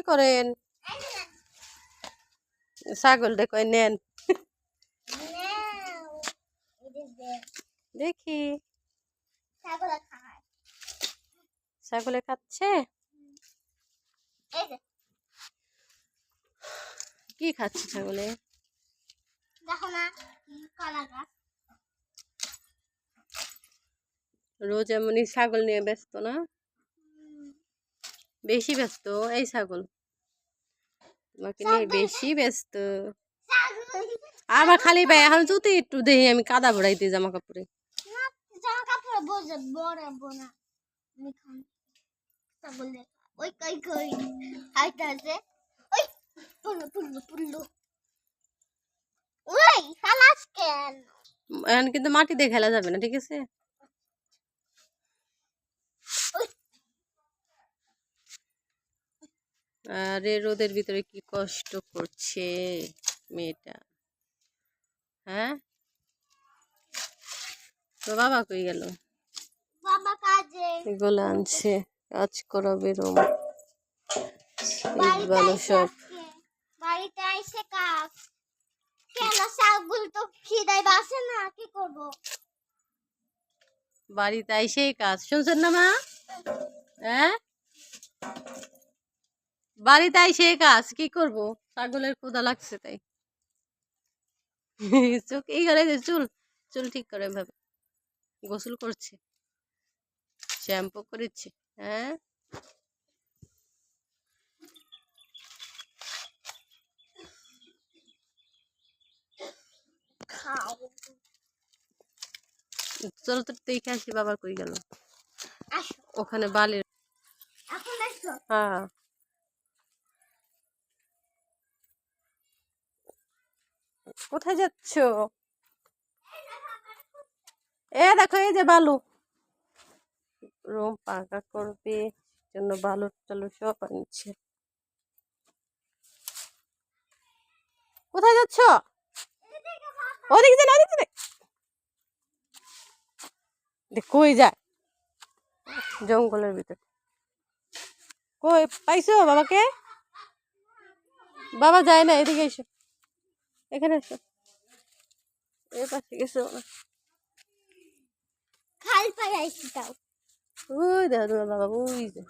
করেন? ছাগলটা কই নেন দেখি। ছাগলে খাচ্ছে। কি খাচ্ছে ছাগলে? রোজ এমনই ছাগল নিয়ে ব্যস্ত না? বেশি ব্যস্ত এই ছাগল তোমাকে নিয়ে বেশি ব্যস্ত। আবার খালি ভাই এখন যদি একটু দেখি আমি কাদা ভরাইতে জামা কাপড়ে। এখন কিন্তু মাটি দিয়ে খেলা যাবে না, ঠিক আছে? আরে রোদের ভিতরে কি কষ্ট করছে মেয়েটা। হ্যাঁ, তো বাবা কই গেল? বাবা কাজে এগুলো আনছে, কাজ করাবে রোম। ভালো সব বাড়িতে আইসে কাজ কেন ছাগল তো খিদায় বাসে না, কি করব? বাড়িতে আইসেই কাজ, শুনছেন না মা? হ্যাঁ, বাড়িতে আইসে কাজ কি করব? ছাগলের ক্ষুধা লাগছে তাই। চোখ এই করে চুল চুল ঠিক করে ভাবে গোসল করছে, শ্যাম্পু করেছে। হ্যাঁ, চলো তো দেখে আসি বাবা কই গেল। ওখানে বালির। হ্যাঁ, কোথায় যাচ্ছ? এ দেখো এই যে বালু, রুম পাকা করবে জন্য বালু টালু সব আনছে। কোথায় যাচ্ছ? ওদিকে যান, ওদিকে যান। কই যায় জঙ্গলের ভিতর? কই পাইছো বাবাকে? বাবা যায় না, এদিকে এসো, এখানে এসো। এই পাশে গেছো খাল পাই আইছি তাও। ওই দেখো তোমার বাবা ওই যে।